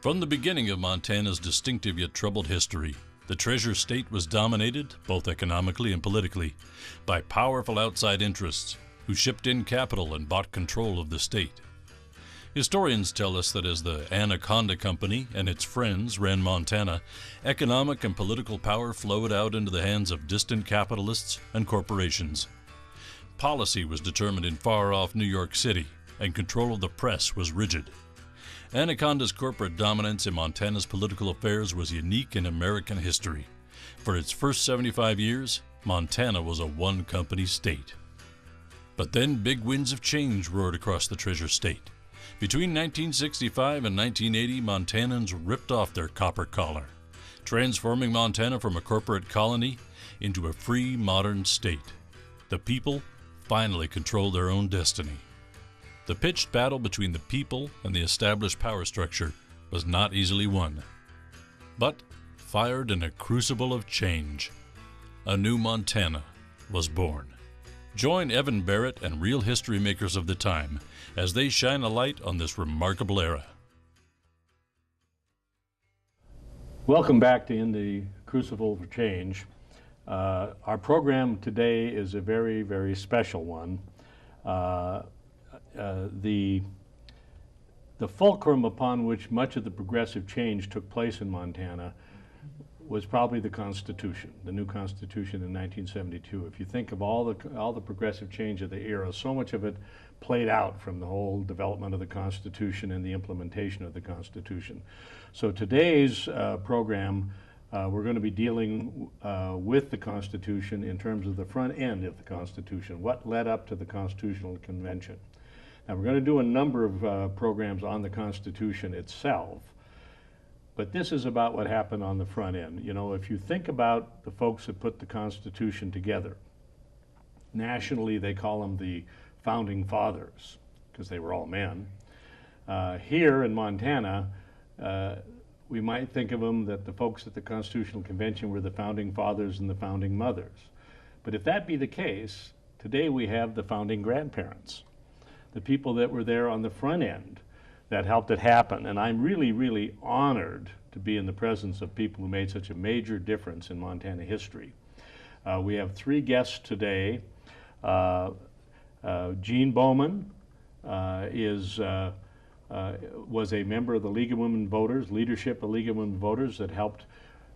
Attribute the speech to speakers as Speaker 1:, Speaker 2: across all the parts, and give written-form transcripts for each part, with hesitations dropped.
Speaker 1: From the beginning of Montana's distinctive yet troubled history, the Treasure State was dominated, both economically and politically, by powerful outside interests who shipped in capital and bought control of the state. Historians tell us that as the Anaconda Company and its friends ran Montana, economic and political power flowed out into the hands of distant capitalists and corporations. Policy was determined in far-off New York City, and control of the press was rigid. Anaconda's corporate dominance in Montana's political affairs was unique in American history. For its first 75 years, Montana was a one-company state. But then big winds of change roared across the Treasure State. Between 1965 and 1980, Montanans ripped off their copper collar, transforming Montana from a corporate colony into a free, modern state. The people finally controlled their own destiny. The pitched battle between the people and the established power structure was not easily won, but fired in a crucible of change. A new Montana was born. Join Evan Barrett and real history makers of the time as they shine a light on this remarkable era.
Speaker 2: Welcome back to In the Crucible for Change. Our program today is a very, very special one. The fulcrum upon which much of the progressive change took place in Montana was probably the Constitution, the new Constitution in 1972. If you think of all the progressive change of the era, so much of it played out from the whole development of the Constitution and the implementation of the Constitution. So today's program, we're going to be dealing with the Constitution in terms of the front end of the Constitution, what led up to the Constitutional Convention. Now, we're going to do a number of programs on the Constitution itself, but this is about what happened on the front end. You know, if you think about the folks that put the Constitution together, nationally they call them the Founding Fathers, because they were all men. Here in Montana, we might think of them that the folks at the Constitutional Convention were the Founding Fathers and the Founding Mothers. But if that be the case, today we have the Founding Grandparents, the people that were there on the front end that helped it happen. And I'm really, really honored to be in the presence of people who made such a major difference in Montana history. We have three guests today. Jean Bowman was a member of the League of Women Voters, leadership of League of Women Voters that helped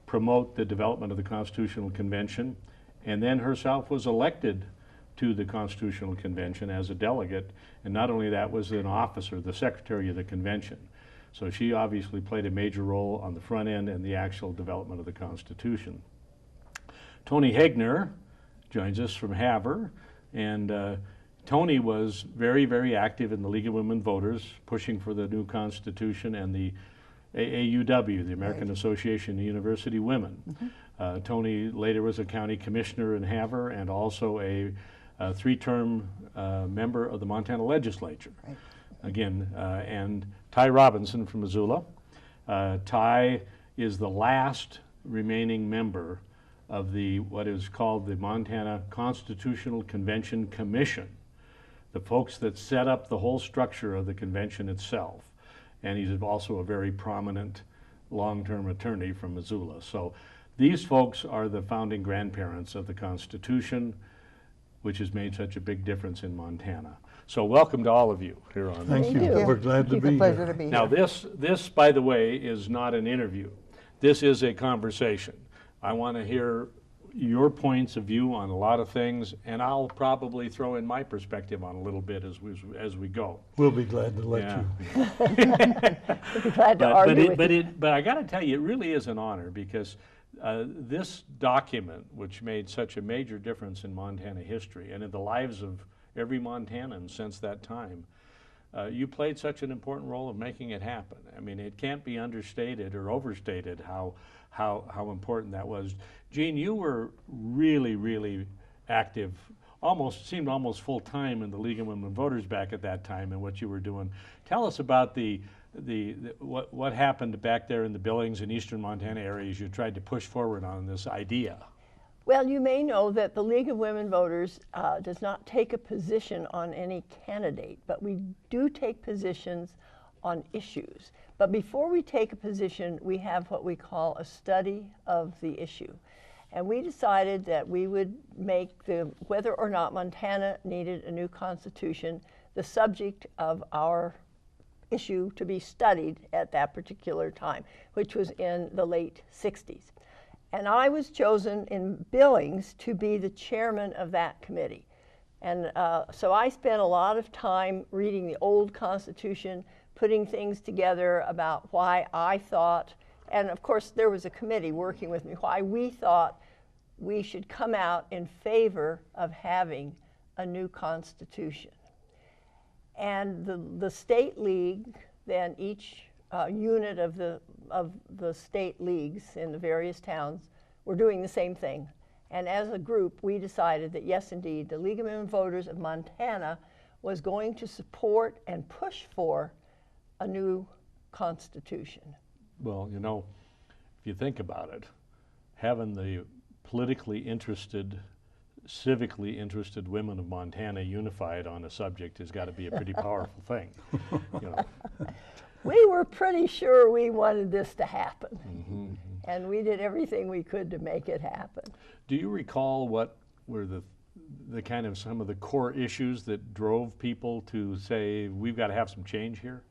Speaker 2: promote the development of the Constitutional Convention, and then herself was elected to the Constitutional Convention as a delegate, and not only that, was an officer, the secretary of the convention. So she obviously played a major role on the front end and the actual development of the Constitution. Tony Hegner joins us from Havre, and Tony was very, very active in the League of Women Voters, pushing for the new Constitution, and the AAUW, the American Association of University Women. Mm-hmm. Tony later was a county commissioner in Havre and also a three-term member of the Montana Legislature. Right. Again, and Ty Robinson from Missoula. Ty is the last remaining member of what is called the Montana Constitutional Convention Commission, the folks that set up the whole structure of the convention itself. And he's also a very prominent long-term attorney from Missoula. So these folks are the founding grandparents of the Constitution, which has made such a big difference in Montana. So welcome to all of you here on.
Speaker 3: Thank you. We're glad to be here.
Speaker 2: Now this, by the way, is not an interview. This is a conversation. I want to hear your points of view on a lot of things, and I'll probably throw in my perspective on a little bit as we go.
Speaker 3: We'll be glad to let you.
Speaker 4: We'll be glad to argue with you.
Speaker 2: But I got to tell you, it really is an honor, because this document, which made such a major difference in Montana history and in the lives of every Montanan since that time, you played such an important role of making it happen. I mean, it can't be understated or overstated how important that was. Jean, you were really, really active, seemed almost full-time in the League of Women Voters back at that time and what you were doing. Tell us about what happened back there in the Billings and eastern Montana areas you tried to push forward on this idea.
Speaker 4: Well, you may know that the League of Women Voters does not take a position on any candidate, but we do take positions on issues. But before we take a position, we have what we call a study of the issue. And we decided that we would make whether or not Montana needed a new constitution the subject of our issue to be studied at that particular time, which was in the late 60s. And I was chosen in Billings to be the chairman of that committee. And so I spent a lot of time reading the old Constitution, putting things together about why I thought, and of course there was a committee working with me, why we thought we should come out in favor of having a new Constitution. And the state league, then each unit of the state leagues in the various towns were doing the same thing. And as a group, we decided that yes, indeed, the League of Women Voters of Montana was going to support and push for a new constitution.
Speaker 2: Well, you know, if you think about it, having the politically interested, civically interested women of Montana unified on a subject has got to be a pretty powerful thing. You know.
Speaker 4: We were pretty sure we wanted this to happen.
Speaker 2: Mm-hmm.
Speaker 4: And we did everything we could to make it happen.
Speaker 2: Do you recall what were the kind of some of the core issues that drove people to say, we've got to have some change here?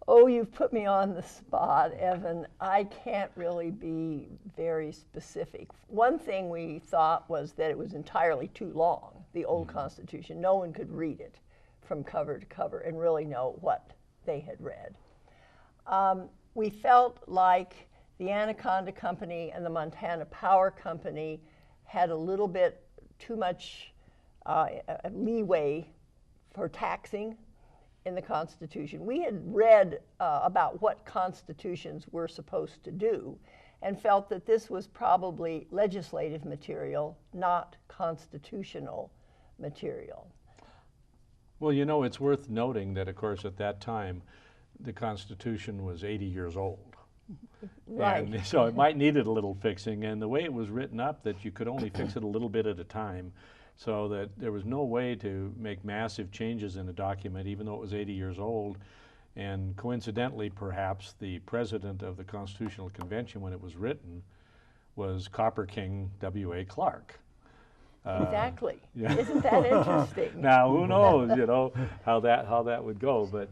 Speaker 4: Oh, you've put me on the spot, Evan. I can't really be very specific. One thing we thought was that it was entirely too long, the old Constitution. No one could read it from cover to cover and really know what they had read. We felt like the Anaconda Company and the Montana Power Company had a little bit too much leeway for taxing in the Constitution. We had read about what constitutions were supposed to do and felt that this was probably legislative material, not constitutional material.
Speaker 2: Well, you know, it's worth noting that, of course, at that time, the Constitution was 80 years old.
Speaker 4: Right.
Speaker 2: And so it might needed a little fixing, and the way it was written up that you could only fix it a little bit at a time, so that there was no way to make massive changes in a document, even though it was 80 years old. And coincidentally, perhaps, the president of the Constitutional Convention when it was written was Copper King W.A. Clark.
Speaker 4: Exactly.
Speaker 2: Yeah.
Speaker 4: Isn't that interesting?
Speaker 2: Now, who knows, you know, how that would go, but...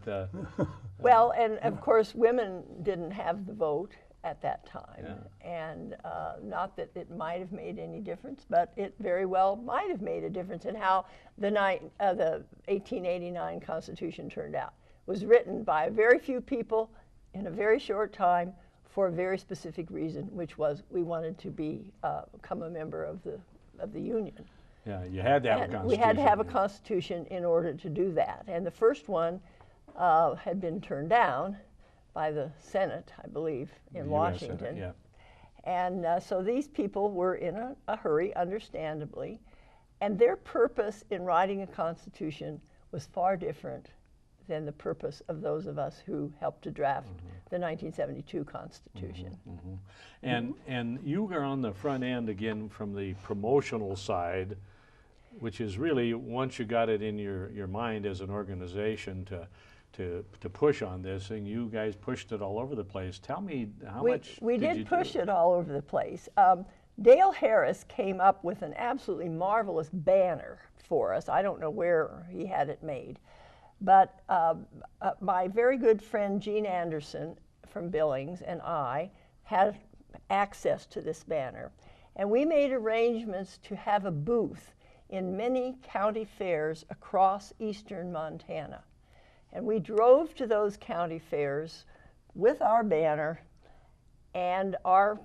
Speaker 4: well, and of course, women didn't have the vote at that time.
Speaker 2: Yeah.
Speaker 4: And not that it might have made any difference, but it very well might have made a difference in how the 1889 Constitution turned out. It was written by very few people in a very short time for a very specific reason, which was we wanted to become a member of the Union.
Speaker 2: Yeah, you had to have a constitution.
Speaker 4: We had to have a constitution in order to do that. And the first one had been turned down by the Senate, I believe, in Washington.
Speaker 2: Senate, yeah.
Speaker 4: And so these people were in a hurry, understandably, and their purpose in writing a constitution was far different than the purpose of those of us who helped to draft the 1972 Constitution.
Speaker 2: And you were on the front end again from the promotional side, which is really, once you got it in your mind as an organization to push on this, and you guys pushed it all over the place. Tell me how much
Speaker 4: we did push it all over the place. Dale Harris came up with an absolutely marvelous banner for us. I don't know where he had it made. But my very good friend Jean Anderson from Billings and I had access to this banner. And we made arrangements to have a booth in many county fairs across eastern Montana. And we drove to those county fairs with our banner and our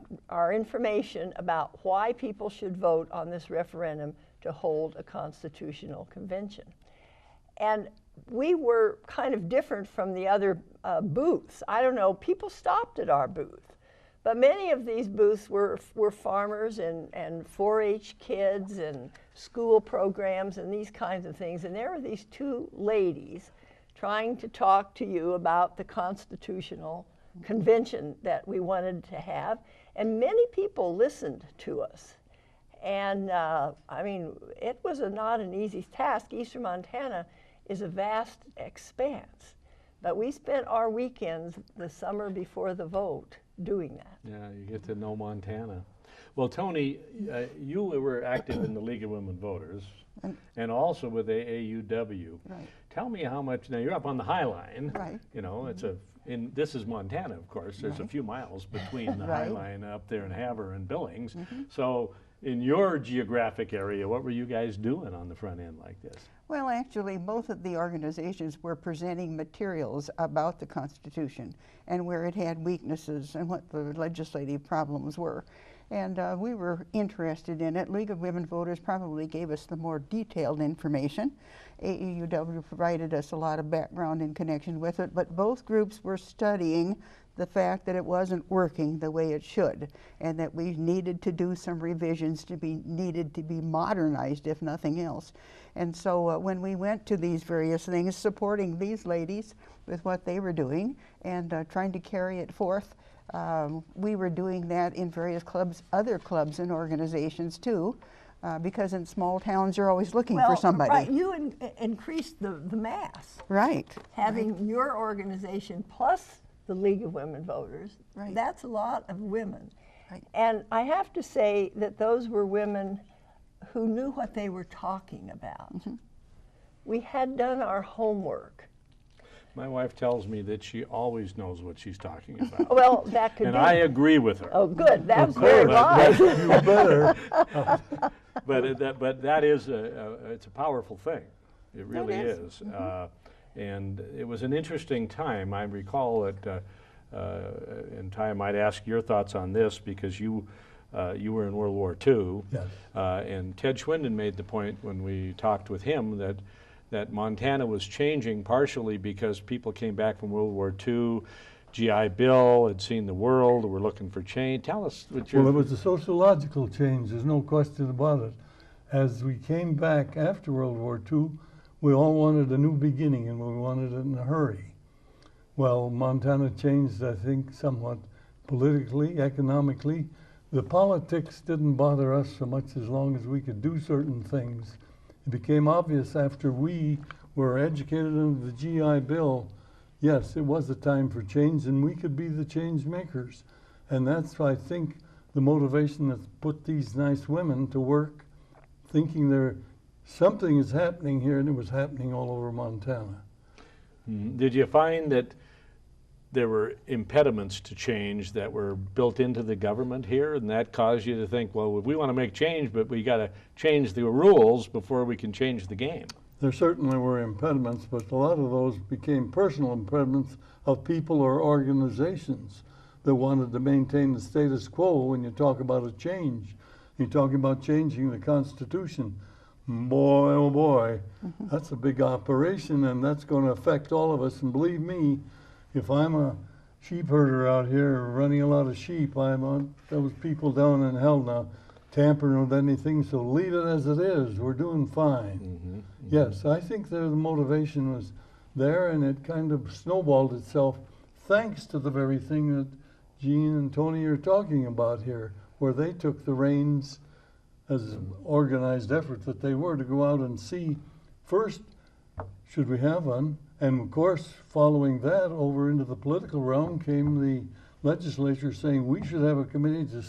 Speaker 4: information about why people should vote on this referendum to hold a constitutional convention. And we were kind of different from the other booths. I don't know, people stopped at our booth. But many of these booths were farmers and 4-H kids and school programs and these kinds of things. And there were these two ladies trying to talk to you about the constitutional convention that we wanted to have. And many people listened to us. And I mean, it was not an easy task. Eastern Montana is a vast expanse. But we spent our weekends the summer before the vote doing that.
Speaker 2: Yeah, you get to know Montana. Well, Tony, you were active in the League of Women Voters and also with AAUW.
Speaker 3: Right.
Speaker 2: Tell me how much, now you're up on the High Line.
Speaker 3: Right.
Speaker 2: You know, it's this is Montana, of course. There's a few miles between the High
Speaker 3: Right.
Speaker 2: Line up there in Havre and Billings. So in your geographic area, what were you guys doing on the front end like this?
Speaker 5: Well, actually, both of the organizations were presenting materials about the Constitution and where it had weaknesses and what the legislative problems were. And we were interested in it. League of Women Voters probably gave us the more detailed information. AAUW provided us a lot of background in connection with it, but both groups were studying the fact that it wasn't working the way it should, and that we needed to do some revisions needed to be modernized, if nothing else. And so when we went to these various things, supporting these ladies with what they were doing and trying to carry it forth, we were doing that in various clubs, other clubs and organizations too, because in small towns you're always looking for somebody.
Speaker 4: Right, you increased the mass.
Speaker 5: Right.
Speaker 4: Having your organization plus the League of Women Voters,
Speaker 5: Right.
Speaker 4: that's a lot of women.
Speaker 5: Right.
Speaker 4: And I have to say that those were women who knew what they were talking about. We had done our homework.
Speaker 2: My wife tells me that she always knows what she's talking about.
Speaker 4: Well, that could
Speaker 2: And
Speaker 4: be.
Speaker 2: I agree with her.
Speaker 4: Oh, good. That's very wise.
Speaker 3: You better.
Speaker 2: But that is it's a powerful thing. It really is. And it was an interesting time. I recall that, and Ty, I might ask your thoughts on this because you were in World War II.
Speaker 3: Yes.
Speaker 2: And Ted Schwinden made the point when we talked with him that Montana was changing partially because people came back from World War II. GI Bill had seen the world, were looking for change. Tell us what your...
Speaker 3: Well, it was a sociological change, there's no question about it. As we came back after World War II, we all wanted a new beginning and we wanted it in a hurry. Well, Montana changed, I think, somewhat politically, economically. The politics didn't bother us so much as long as we could do certain things. It became obvious after we were educated under the GI Bill, yes, it was a time for change and we could be the change makers. And that's, I think, the motivation that put these nice women to work, thinking something is happening here, and it was happening all over Montana.
Speaker 2: Did you find that there were impediments to change that were built into the government here, and that caused you to think, well, we want to make change, but we got to change the rules before we can change the game?
Speaker 3: There certainly were impediments, but a lot of those became personal impediments of people or organizations that wanted to maintain the status quo. When you talk about a change, you're talking about changing the Constitution. Boy, oh boy, that's a big operation, and that's going to affect all of us. And believe me, if I'm a sheep herder out here running a lot of sheep, I'm on those people down in hell now tampering with anything, so leave it as it is. We're doing fine. Yes, I think the motivation was there, and it kind of snowballed itself thanks to the very thing that Gene and Tony are talking about here, where they took the reins as an organized effort that they were to go out and see first, should we have one? And of course, following that, over into the political realm came the legislature saying we should have a committee to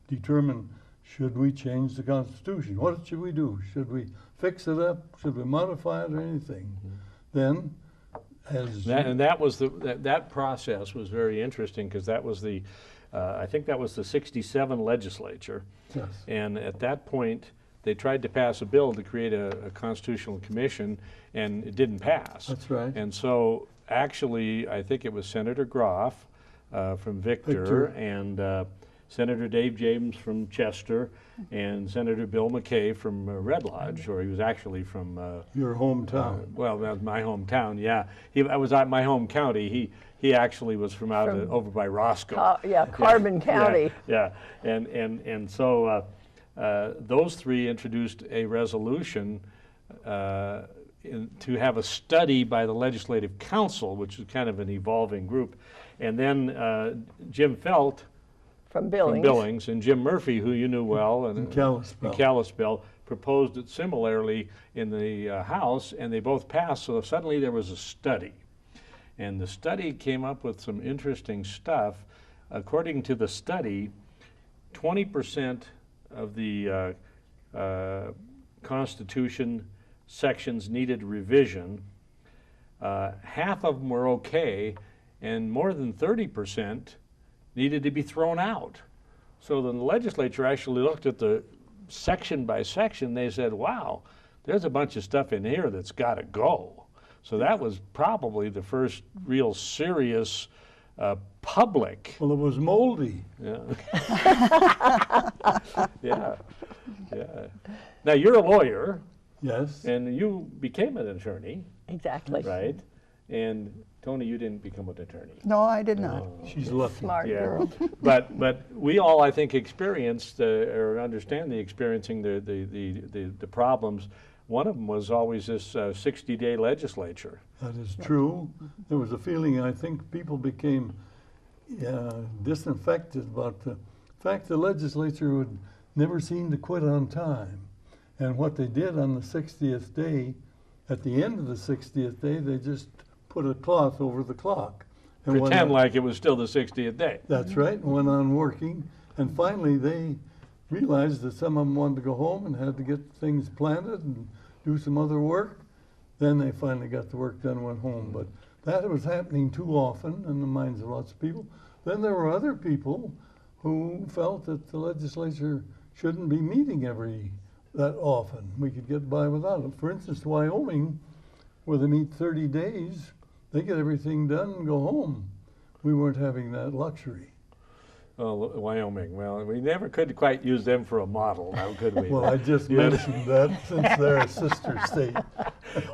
Speaker 3: determine, should we change the Constitution? What should we do? Should we fix it up? Should we modify it or anything? Then,
Speaker 2: that process was very interesting because that was the, I think that was the '67 legislature.
Speaker 3: Yes.
Speaker 2: And at that point, they tried to pass a bill to create a constitutional commission, and it didn't pass.
Speaker 3: That's right.
Speaker 2: And so, actually, I think it was Senator Groff from Victor. And Senator Dave James from Chester, and Senator Bill McKay from Red Lodge, or he was actually from
Speaker 3: your hometown.
Speaker 2: well, that was my hometown. Yeah, I was at my home county. He actually was from over by Roscoe.
Speaker 4: Carbon County.
Speaker 2: Yeah, and so those three introduced a resolution to have a study by the Legislative Council, which is kind of an evolving group, and then Jim Felt
Speaker 4: From Billings.
Speaker 2: and Jim Murphy, who you knew well, and
Speaker 3: Kalispell.
Speaker 2: Kalispell, proposed it similarly in the House, and they both passed, so suddenly there was a study. And the study came up with some interesting stuff. According to the study, 20% of the Constitution sections needed revision. Half of them were okay, and more than 30% needed to be thrown out. So the legislature actually looked at the section by section. They said, wow, there's a bunch of stuff in here that's got to go. So that was probably the first real serious public.
Speaker 3: Well, it was moldy.
Speaker 2: Yeah. Yeah. Yeah. Now you're a lawyer.
Speaker 3: Yes.
Speaker 2: And you became an attorney.
Speaker 4: Exactly.
Speaker 2: Right. And Tony, you didn't become an attorney.
Speaker 5: No, I did not.
Speaker 3: She's lucky.
Speaker 4: Smart
Speaker 2: Yeah.
Speaker 4: girl.
Speaker 2: But we all, I think, experienced or understand experiencing the problems. One of them was always this 60-day legislature.
Speaker 3: That is true. There was a feeling, I think people became disinfected about the fact the legislature would never seem to quit on time. And what they did on the 60th day, at the end of the 60th day, they just put a cloth over the clock. And
Speaker 2: Pretend like it was still the 60th day.
Speaker 3: That's right, and went on working. And finally they realized that some of them wanted to go home and had to get things planted and do some other work. Then they finally got the work done and went home. But that was happening too often in the minds of lots of people. Then there were other people who felt that the legislature shouldn't be meeting that often. We could get by without it. For instance, Wyoming, where they meet 30 days, they get everything done and go home. We weren't having that luxury.
Speaker 2: Oh, Wyoming. Well, we never could quite use them for a model, now could we?
Speaker 3: Well, I just mentioned that since they're a sister state.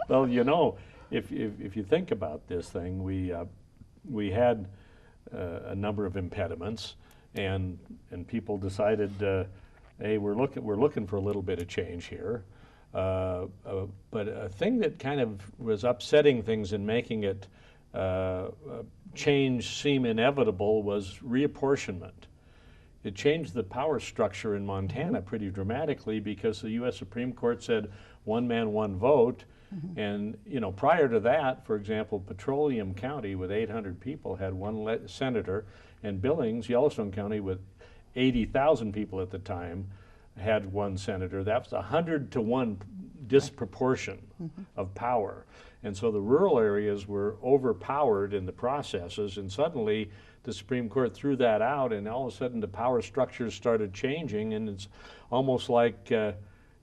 Speaker 2: Well, you know, if you think about this thing, we had a number of impediments, and people decided, hey, we're looking for a little bit of change here. But a thing that kind of was upsetting things and making it change seem inevitable was reapportionment. It changed the power structure in Montana pretty dramatically because the U.S. Supreme Court said one man, one vote. And you know, prior to that, for example, Petroleum County with 800 people had one senator, and Billings, Yellowstone County with 80,000 people at the time had one senator. That was 100-to-1 disproportion of power. And so the rural areas were overpowered in the processes, and suddenly the Supreme Court threw that out, and all of a sudden the power structures started changing, and it's almost like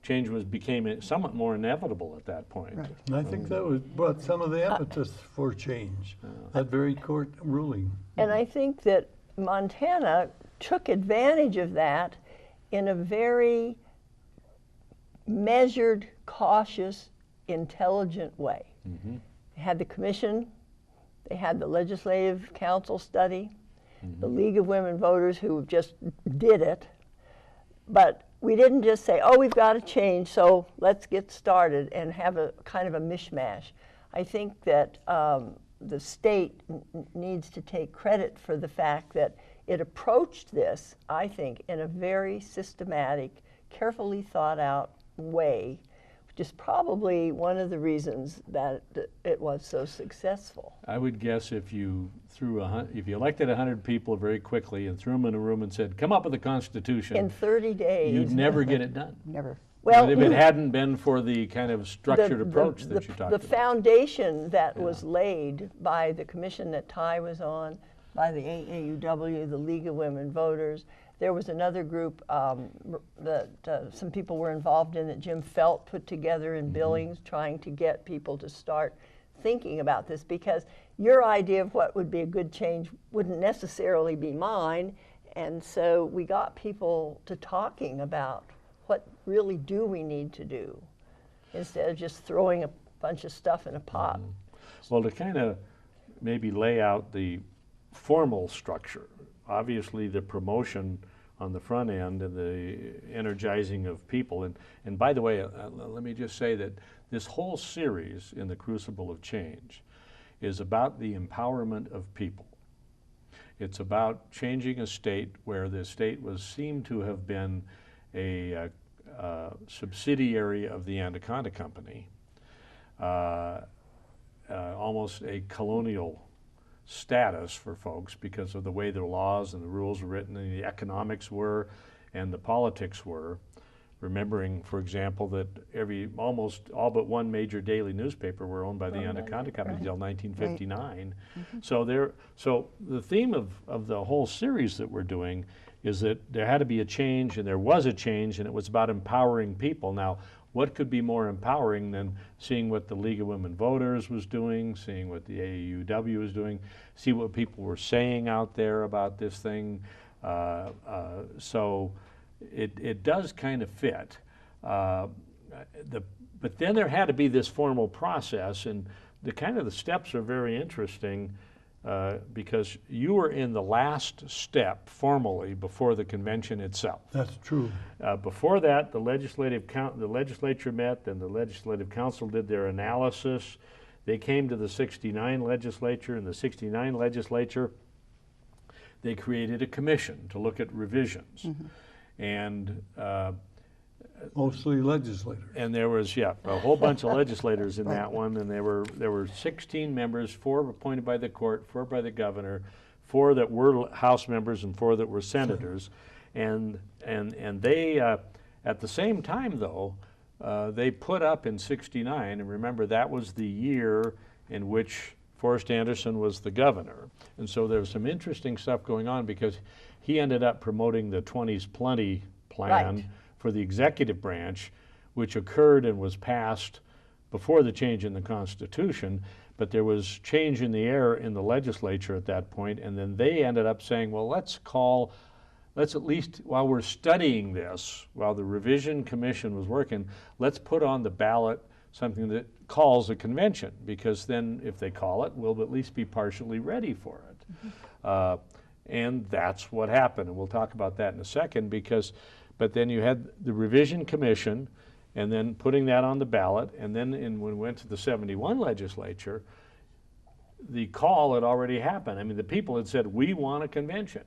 Speaker 2: change became somewhat more inevitable at that point.
Speaker 5: Right.
Speaker 3: And I think that brought some of the impetus for change, that very court ruling.
Speaker 4: And I think that Montana took advantage of that in a very measured, cautious, intelligent way. They had the commission, they had the Legislative Council study, the League of Women Voters who just did it, but we didn't just say, oh, we've got to change, so let's get started and have a kind of a mishmash. I think that the state needs to take credit for the fact that it approached this, I think, in a very systematic, carefully thought out way, which is probably one of the reasons that it was so successful.
Speaker 2: I would guess if you elected 100 people very quickly and threw them in a room and said, come up with a constitution,
Speaker 4: In 30 days.
Speaker 2: you'd never get it done.
Speaker 5: Never.
Speaker 4: Well,
Speaker 2: But if it hadn't been for the kind of structured approach that you talked
Speaker 4: the
Speaker 2: about.
Speaker 4: foundation that was laid by the commission that Ty was on, by the AAUW, the League of Women Voters. There was another group that some people were involved in that Jim Felt put together in Billings, trying to get people to start thinking about this, because your idea of what would be a good change wouldn't necessarily be mine. And so we got people to talking about what really do we need to do instead of just throwing a bunch of stuff in a pot.
Speaker 2: Well, to kind of maybe lay out the formal structure, obviously the promotion on the front end and the energizing of people. And by the way, let me just say that this whole series in the Crucible of Change is about the empowerment of people. It's about changing a state where the state seemed to have been a subsidiary of the Anaconda Company, almost a colonial status for folks because of the way the laws and the rules were written and the economics were and the politics were. Remembering, for example, that almost all but one major daily newspaper were owned by the Anaconda Company until 1959. Right. So the theme of the whole series that we're doing is that there had to be a change, and there was a change, and it was about empowering people. Now, what could be more empowering than seeing what the League of Women Voters was doing, seeing what the AAUW was doing, see what people were saying out there about this thing? So it does kind of fit. But then there had to be this formal process, and the steps are very interesting because you were in the last step formally before the convention itself.
Speaker 3: That's true.
Speaker 2: Before that, the legislature met, and the Legislative Council did their analysis. They came to the '69 legislature, and the '69 legislature, they created a commission to look at revisions. Mm-hmm. And
Speaker 3: mostly legislators.
Speaker 2: And there was, a whole bunch of legislators in that one, and there were 16 members, 4 appointed by the court, 4 by the governor, 4 that were House members, and 4 that were senators. And they, at the same time though, they put up in '69, and remember that was the year in which Forrest Anderson was the governor. And so there was some interesting stuff going on because he ended up promoting the 20s Plenty plan for the executive branch, which occurred and was passed before the change in the Constitution, but there was change in the air in the legislature at that point, and then they ended up saying, well, let's at least, while we're studying this, while the revision commission was working, let's put on the ballot something that calls a convention, because then if they call it, we'll at least be partially ready for it. Mm-hmm. And that's what happened, and we'll talk about that in a second, but then you had the revision commission, and then putting that on the ballot, and then when we went to the '71 legislature, the call had already happened. I mean, the people had said, we want a convention.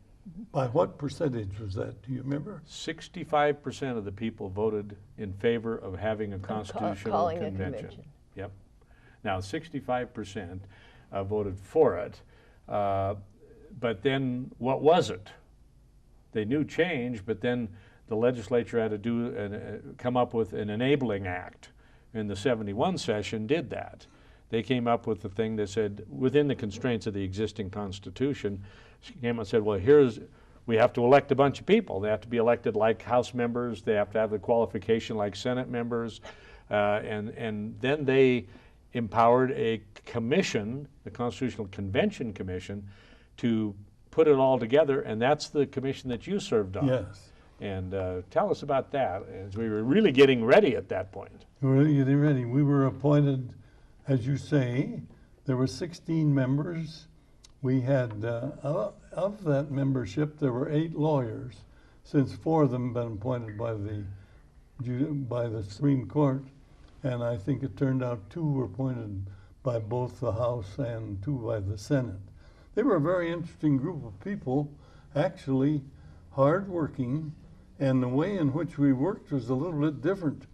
Speaker 3: By what percentage was that, do you remember?
Speaker 2: 65% of the people voted in favor of having a constitutional convention. Yep. Now, 65% voted for it. But then what was it? They knew change, but then the legislature had to come up with an enabling act. And the '71 session did that. They came up with the thing that said, within the constraints of the existing Constitution, came and said, well, we have to elect a bunch of people. They have to be elected like House members. They have to have the qualification like Senate members. And then they empowered a commission, the Constitutional Convention Commission, to put it all together, and that's the commission that you served on.
Speaker 3: Yes.
Speaker 2: And tell us about that, as we were really getting ready at that point.
Speaker 3: We were really getting ready. We were appointed, as you say, there were 16 members. We had, of that membership, there were 8 lawyers, since 4 of them had been appointed by the Supreme Court, and I think it turned out 2 were appointed by both the House and 2 by the Senate. They were a very interesting group of people, actually hardworking, and the way in which we worked was a little bit different.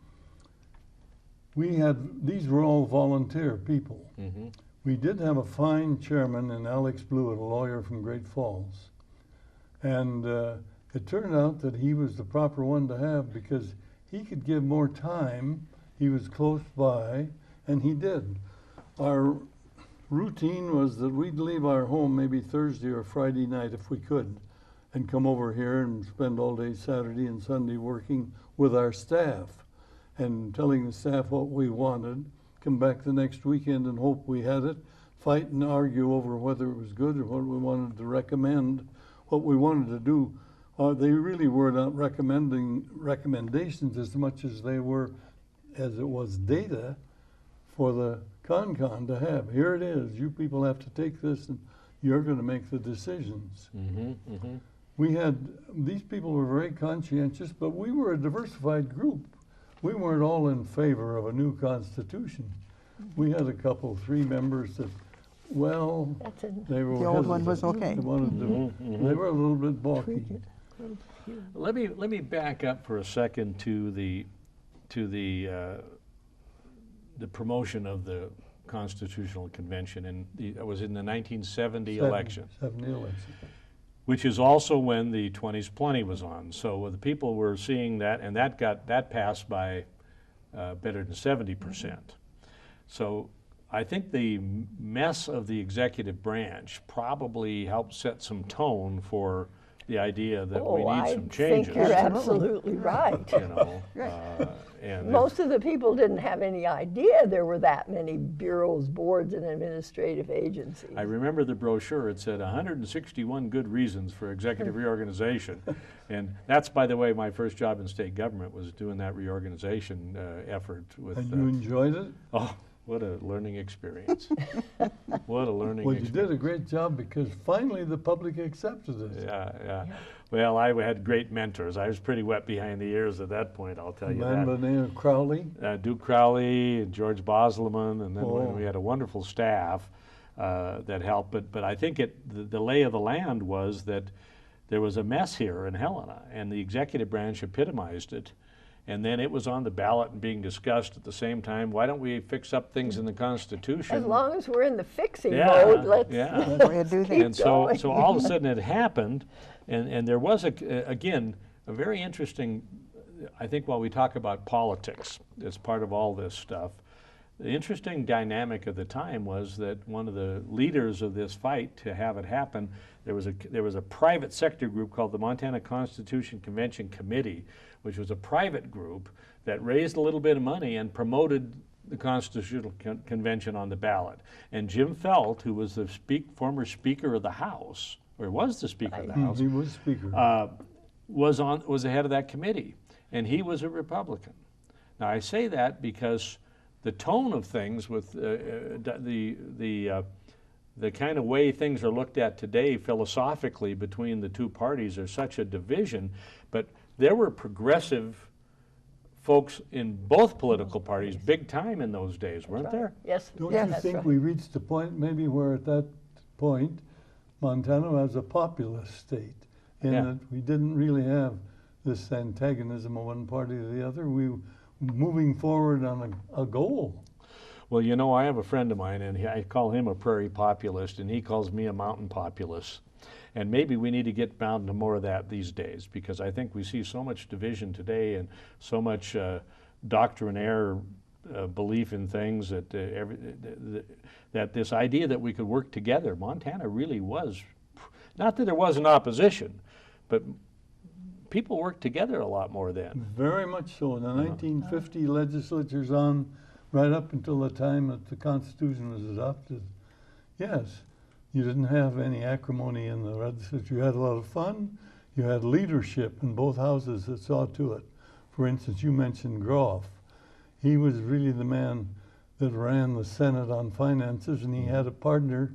Speaker 3: These were all volunteer people. Mm-hmm. We did have a fine chairman in Alex Blewett, a lawyer from Great Falls. And it turned out that he was the proper one to have because he could give more time, he was close by, and he did. Our routine was that we'd leave our home maybe Thursday or Friday night if we could, and come over here and spend all day Saturday and Sunday working with our staff and telling the staff what we wanted, come back the next weekend and hope we had it, fight and argue over whether it was good or what we wanted to recommend, what we wanted to do. They really were not recommending recommendations as much as it was data for the con to have. Here it is, you people have to take this and you're going to make the decisions. Mm-hmm, mm-hmm. These people were very conscientious, but we were a diversified group. We weren't all in favor of a new constitution. We had 3 members that, they were
Speaker 5: the old one was okay.
Speaker 3: They wanted to, they were a little bit balky.
Speaker 2: Let me back up for a second to the promotion of the Constitutional Convention, and it was in the 1970 election.
Speaker 3: 70 election.
Speaker 2: Which is also when the 20s plenty was on. So the people were seeing that, and that passed by better than 70%. So I think the mess of the executive branch probably helped set some tone for the idea that we need some changes.
Speaker 4: I think you're absolutely right.
Speaker 2: You know, and
Speaker 4: most of the people didn't have any idea there were that many bureaus, boards, and administrative agencies.
Speaker 2: I remember the brochure. It said 161 good reasons for executive reorganization. And that's, by the way, my first job in state government was doing that reorganization effort. And
Speaker 3: you enjoyed it?
Speaker 2: Oh, what a learning experience. What a learning experience.
Speaker 3: Well, you did a great job because finally the public accepted it.
Speaker 2: Yeah. Well, I had great mentors. I was pretty wet behind the ears at that point, I'll tell you that.
Speaker 3: Man by the name of Crowley?
Speaker 2: Duke Crowley and George Bosleman, and then we had a wonderful staff that helped. But I think the lay of the land was that there was a mess here in Helena, and the executive branch epitomized it. And then it was on the ballot and being discussed at the same time. Why don't we fix up things in the Constitution?
Speaker 4: As long as we're in the fixing mode, let's
Speaker 5: do that.
Speaker 2: And so all of a sudden it happened, and there was, again, a very interesting, I think while we talk about politics as part of all this stuff, the interesting dynamic of the time was that one of the leaders of this fight to have it happen, there was a private sector group called the Montana Constitution Convention Committee, which was a private group that raised a little bit of money and promoted the Constitutional Convention on the ballot. And Jim Felt, who was the former Speaker of the House, or was the Speaker of the House,
Speaker 3: he was Speaker,
Speaker 2: was the head of that committee, and he was a Republican. Now I say that because the tone of things with the kind of way things are looked at today philosophically between the two parties are such a division, but there were progressive folks in both political parties big time in those days, weren't there?
Speaker 4: Yes.
Speaker 3: Don't you think we reached a point maybe where at that point Montana was a populist state in that we didn't really have this antagonism of one party to the other. We were moving forward on a goal.
Speaker 2: Well, you know, I have a friend of mine, and I call him a prairie populist, and he calls me a mountain populist. And maybe we need to get down to more of that these days, because I think we see so much division today and so much doctrinaire belief in things that that this idea that we could work together, Montana really was, not that there wasn't opposition, but people worked together a lot more then.
Speaker 3: Very much so. In the 1950 legislatures on, right up until the time that the Constitution was adopted, yes, you didn't have any acrimony in the legislature. You had a lot of fun. You had leadership in both houses that saw to it. For instance, you mentioned Groff. He was really the man that ran the Senate on finances, and he had a partner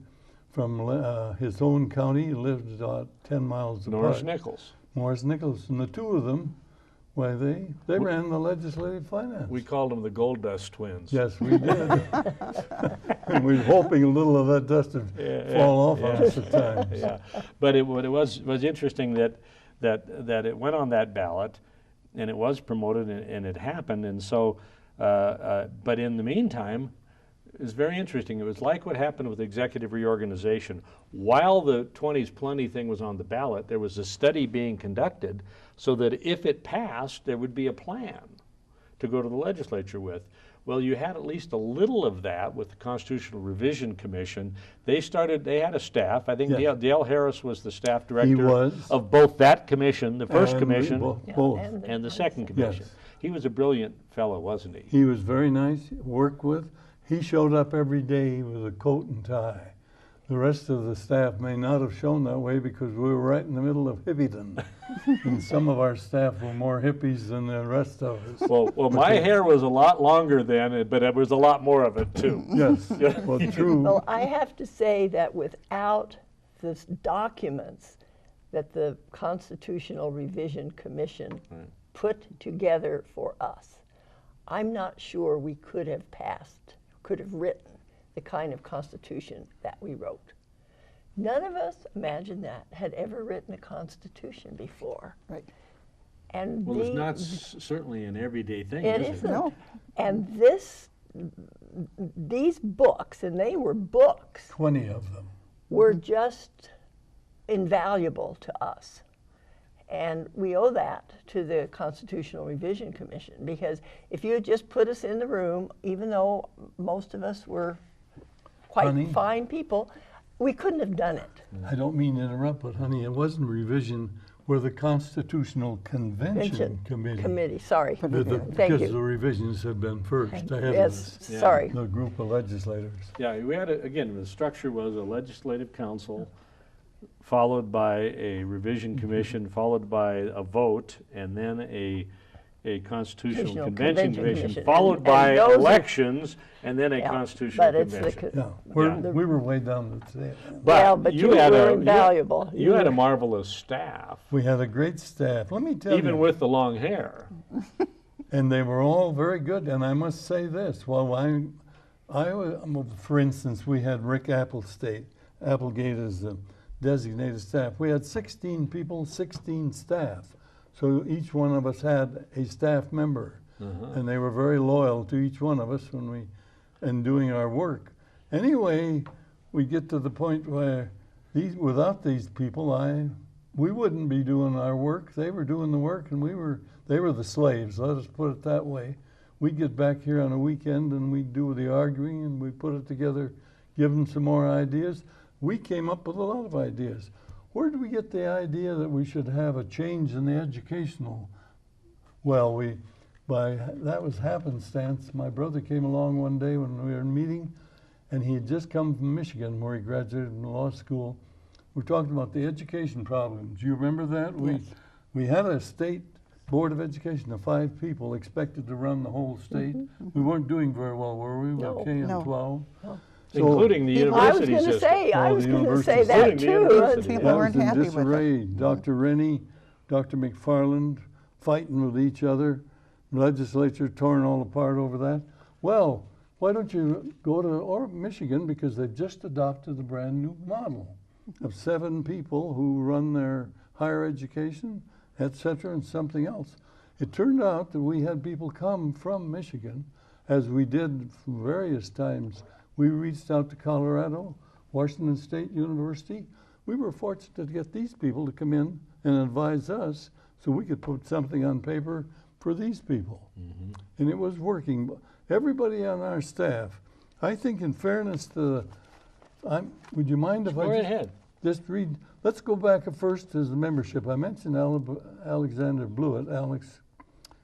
Speaker 3: from his own county. He lived 10 miles apart.
Speaker 2: Norris Nichols.
Speaker 3: Morris Nichols, and the two of them, why they ran the legislative finance.
Speaker 2: We called them the Gold Dust Twins.
Speaker 3: Yes, we did. And we were hoping a little of that dust would fall off on us at times.
Speaker 2: Yeah, but it was interesting that it went on that ballot, and it was promoted, and it happened, and so. But in the meantime, it's very interesting. It was like what happened with executive reorganization. While the 20s plenty thing was on the ballot, there was a study being conducted so that if it passed, there would be a plan to go to the legislature with. Well, you had at least a little of that with the Constitutional Revision Commission. They had a staff. I think Dale Harris was the staff director of both that commission, the first commission, and the second commission.
Speaker 3: Yes.
Speaker 2: He was a brilliant fellow, wasn't he?
Speaker 3: He was very nice to work with. He showed up every day with a coat and tie. The rest of the staff may not have shown that way because we were right in the middle of hippiedom. And some of our staff were more hippies than the rest of us.
Speaker 2: Well, my hair was a lot longer then, but it was a lot more of it too.
Speaker 3: Yes, well, true.
Speaker 4: Well, I have to say that without the documents that the Constitutional Revision Commission put together for us, I'm not sure we could have written the kind of Constitution that we wrote. None of us, imagine that, had ever written a constitution before.
Speaker 5: Right.
Speaker 4: And
Speaker 2: Well, it's not certainly an everyday thing,
Speaker 4: it
Speaker 2: is it?
Speaker 4: isn't.
Speaker 5: No.
Speaker 4: And these books, and they were books,
Speaker 3: 20 of them.
Speaker 4: were just invaluable to us. And we owe that to the Constitutional Revision Commission, because if you had just put us in the room, even though most of us were quite
Speaker 3: Honey?
Speaker 4: fine people, we couldn't have done it.
Speaker 3: I don't mean to interrupt, but honey, it wasn't revision. We're the Constitutional Convention
Speaker 4: Committee, sorry.
Speaker 3: Thank
Speaker 4: Thank
Speaker 3: because
Speaker 4: you.
Speaker 3: the revisions have been first ahead of
Speaker 4: Yes,
Speaker 3: us,
Speaker 2: Yeah.
Speaker 4: sorry.
Speaker 3: the group of legislators.
Speaker 2: Yeah, we had, again, the structure was a legislative council, followed by a revision commission, followed by a vote, and then a constitutional convention commission, followed
Speaker 4: And
Speaker 2: by
Speaker 4: those are-
Speaker 2: elections, and then a
Speaker 4: Yeah,
Speaker 2: constitutional
Speaker 4: but it's the
Speaker 2: convention.
Speaker 3: Yeah, we were way down to today.
Speaker 4: Well, but you
Speaker 2: had
Speaker 4: were
Speaker 2: a-
Speaker 4: invaluable.
Speaker 2: You had a marvelous staff,
Speaker 3: We had a great staff. Let me tell you.
Speaker 2: even with the long hair.
Speaker 3: And they were all very good. And I must say this: for instance, we had Rick Applegate as the designated staff. We had 16 people, 16 staff. So each one of us had a staff member, and they were very loyal to each one of us in doing our work. Anyway, we get to the point where without these people, we wouldn't be doing our work. They were doing the work, and they were the slaves. Let us put it that way. We'd get back here on a weekend, and we'd do the arguing, and we'd put it together, give them some more ideas. We came up with a lot of ideas. Where did we get the idea that we should have a change in the educational? Well, that was happenstance. My brother came along one day when we were in a meeting, and he had just come from Michigan, where he graduated from law school. We're talking about the education problems. Do you remember that?
Speaker 5: Yes.
Speaker 3: We had a state board of education of 5 people expected to run the whole state. We weren't doing very well, were we?
Speaker 4: No.
Speaker 3: With K and
Speaker 5: No.
Speaker 3: 12.
Speaker 2: Including the
Speaker 5: People-
Speaker 4: I was
Speaker 2: university
Speaker 4: going to
Speaker 2: system.
Speaker 4: say, I
Speaker 3: Oh,
Speaker 4: was
Speaker 3: the
Speaker 4: going to say
Speaker 3: universities.
Speaker 4: that
Speaker 2: Including the
Speaker 4: too.
Speaker 2: university.
Speaker 5: People
Speaker 3: That
Speaker 5: weren't
Speaker 3: was in
Speaker 5: happy with it.
Speaker 3: disarray. Dr. Rennie, Dr. McFarland fighting with each other. Legislature torn all apart over that. Well, why don't you go to Michigan, because they've just adopted a brand new model of 7 people who run their higher education, etc., and something else. It turned out that we had people come from Michigan, as we did from various times. We reached out to Colorado, Washington State University. We were fortunate to get these people to come in and advise us so we could put something on paper for these people. And it was working. Everybody on our staff, I think in fairness to would you mind if
Speaker 2: Go right ahead.
Speaker 3: just read, let's go back first to the membership. I mentioned Alexander Blewett, Alex.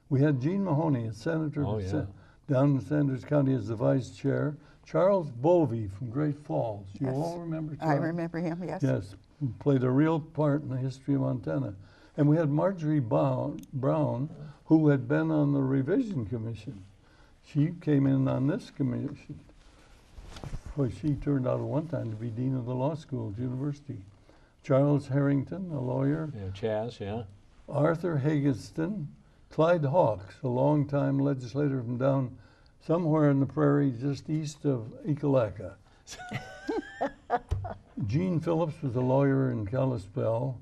Speaker 3: We had Gene Mahoney, a senator
Speaker 2: Oh, yeah.
Speaker 3: down in Sanders County as the vice chair. Charles Bovey from Great Falls. You
Speaker 5: Yes.
Speaker 3: all remember
Speaker 5: I
Speaker 3: Charles?
Speaker 5: remember him, yes.
Speaker 3: Yes, who played a real part in the history of Montana. And we had Marjorie Brown, who had been on the revision commission. She came in on this commission. Well, she turned out at one time to be dean of the law school at the university. Charles Harrington, a lawyer.
Speaker 2: Yeah, Chaz, yeah.
Speaker 3: Arthur Haggeston, Clyde Hawkes, a longtime legislator from down somewhere in the prairie just east of Ekalaka. Gene Phillips was a lawyer in Kalispell,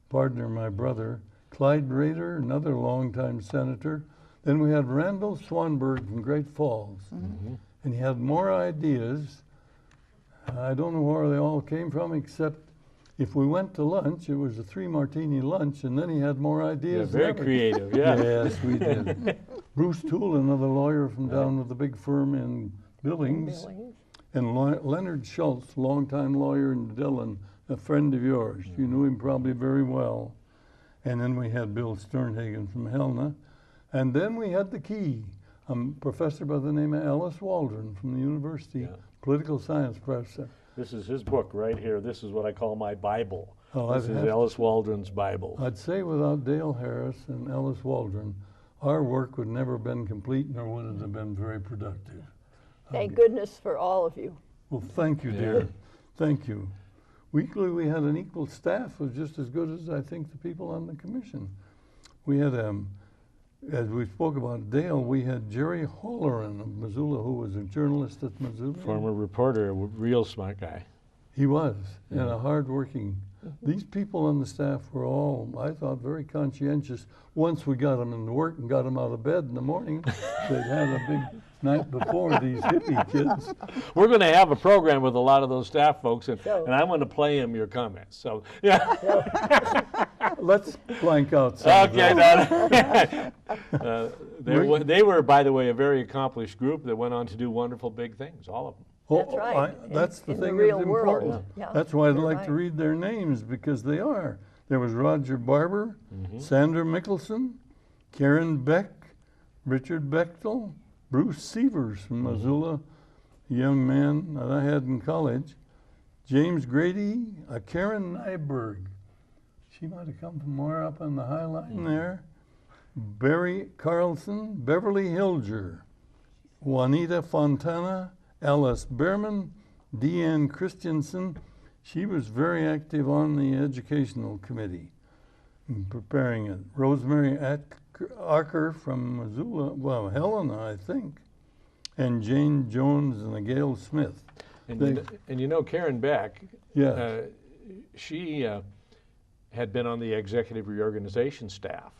Speaker 3: partner of my brother. Clyde Rader, another longtime senator. Then we had Randall Swanberg from Great Falls. And he had more ideas. I don't know where they all came from, except if we went to lunch, it was a 3-martini lunch, and then he had more
Speaker 2: Yeah,
Speaker 3: ideas.
Speaker 2: very
Speaker 3: than ever.
Speaker 2: creative, yeah.
Speaker 3: Yes, we did. Bruce Toole, another lawyer from down with the big firm in Billings. And Leonard Schultz, longtime lawyer in Dillon, a friend of yours. You knew him probably very well. And then we had Bill Sternhagen from Helena. And then we had the key, a professor by the name of Ellis Waldron from the university,
Speaker 2: Yeah.
Speaker 3: political science professor.
Speaker 2: This is his book right here. This is what I call my Bible.
Speaker 3: Oh,
Speaker 2: This
Speaker 3: I'd
Speaker 2: is
Speaker 3: have to-
Speaker 2: Ellis Waldron's Bible.
Speaker 3: I'd say without Dale Harris and Ellis Waldron, our work would never have been complete, nor would it have been very productive.
Speaker 4: Thank goodness for all of you.
Speaker 3: Well, thank you, dear. Thank you. Weekly, we had an equal staff of just as good as I think the people on the commission. We had, as we spoke about Dale, we had Jerry Holleran of Missoula, who was a journalist at Missoula.
Speaker 2: Former reporter, a real smart guy.
Speaker 3: He was, and a hard-working. These people on the staff were all, I thought, very conscientious. Once we got them into work and got them out of bed in the morning, they'd had a big night before, these hippie kids.
Speaker 2: We're going to have a program with a lot of those staff folks, and I'm going to play them your comments. So, yeah.
Speaker 3: Let's blank out some of
Speaker 2: Okay,
Speaker 3: those.
Speaker 2: they were, by the way, a very accomplished group that went on to do wonderful big things, all of them.
Speaker 4: That's right.
Speaker 3: That's the
Speaker 4: in the
Speaker 3: thing
Speaker 4: real
Speaker 3: that's
Speaker 4: world.
Speaker 3: important.
Speaker 4: Yeah.
Speaker 3: That's why I'd
Speaker 4: You're
Speaker 3: like to
Speaker 4: right.
Speaker 3: read their names, because they are. There was Roger Barber, Sandra Mickelson, Karen Beck, Richard Bechtel, Bruce Sievers from Missoula, a young man that I had in college, James Grady, Karen Nyberg. She might have come from more up on the High Line there. Barry Carlson, Beverly Hilger, Juanita Fontana, Alice Behrman, Deanne Christensen. She was very active on the educational committee in preparing it. Rosemary Acker from Missoula, well, Helena, I think, and Jane Jones and Gail Smith.
Speaker 2: And you know Karen Beck,
Speaker 3: Yeah.
Speaker 2: she had been on the executive reorganization staff.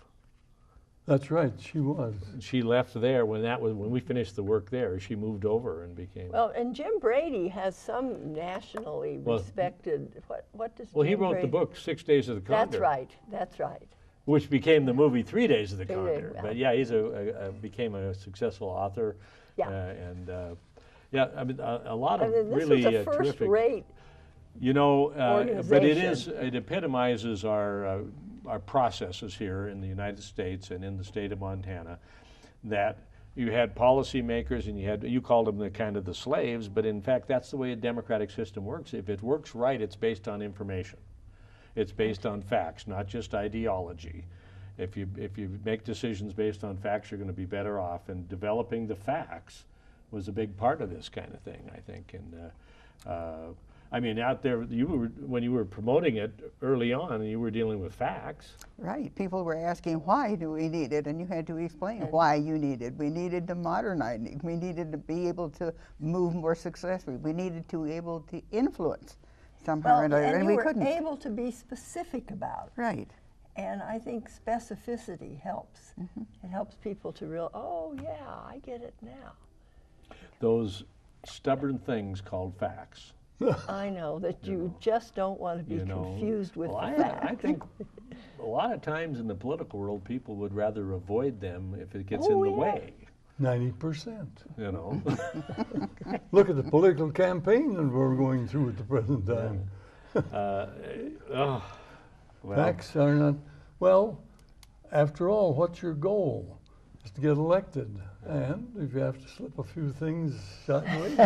Speaker 3: That's right, she was.
Speaker 2: She left there when we finished the work there. She moved over and became.
Speaker 4: Well, and Jim Brady has some nationally respected. What does?
Speaker 2: Well,
Speaker 4: Jim
Speaker 2: he wrote
Speaker 4: Brady,
Speaker 2: the book 6 Days of the Condor.
Speaker 4: That's right. That's right.
Speaker 2: Which became the movie 3 Days of the
Speaker 4: They
Speaker 2: Condor.
Speaker 4: did,
Speaker 2: But
Speaker 4: yeah.
Speaker 2: yeah, he's became a successful author.
Speaker 4: Yeah.
Speaker 2: Yeah, I mean a lot of
Speaker 4: And then this
Speaker 2: really
Speaker 4: was a
Speaker 2: terrific.
Speaker 4: first-rate.
Speaker 2: You know, but
Speaker 4: organization.
Speaker 2: it epitomizes our processes here in the United States and in the state of Montana, that you had policymakers and you called them the kind of the slaves, but in fact that's the way a democratic system works. If it works right, it's based on information. It's based on facts, not just ideology. If you make decisions based on facts, you're going to be better off. And developing the facts was a big part of this kind of thing, I think. And I mean, out there, when you were promoting it early on, you were dealing with facts.
Speaker 5: Right. People were asking, why do we need it? And you had to explain why you needed. We needed to modernize it. We needed to be able to move more successfully. We needed to be able to influence somehow or another, and
Speaker 4: you
Speaker 5: we
Speaker 4: were
Speaker 5: couldn't.
Speaker 4: able to be specific about it.
Speaker 5: Right.
Speaker 4: And I think specificity helps. It helps people to realize, oh yeah, I get it now.
Speaker 2: Those stubborn things called facts.
Speaker 4: I know that you just don't want to be confused with
Speaker 2: Well,
Speaker 4: the
Speaker 2: I
Speaker 4: facts.
Speaker 2: think a lot of times in the political world, people would rather avoid them if it gets in the way.
Speaker 3: 90%.
Speaker 2: You know.
Speaker 3: Look at the political campaign that we're going through at the present time.
Speaker 2: Well,
Speaker 3: Facts are not, well, after all, what's your goal? Is to get elected. And if you have to slip a few things sideways.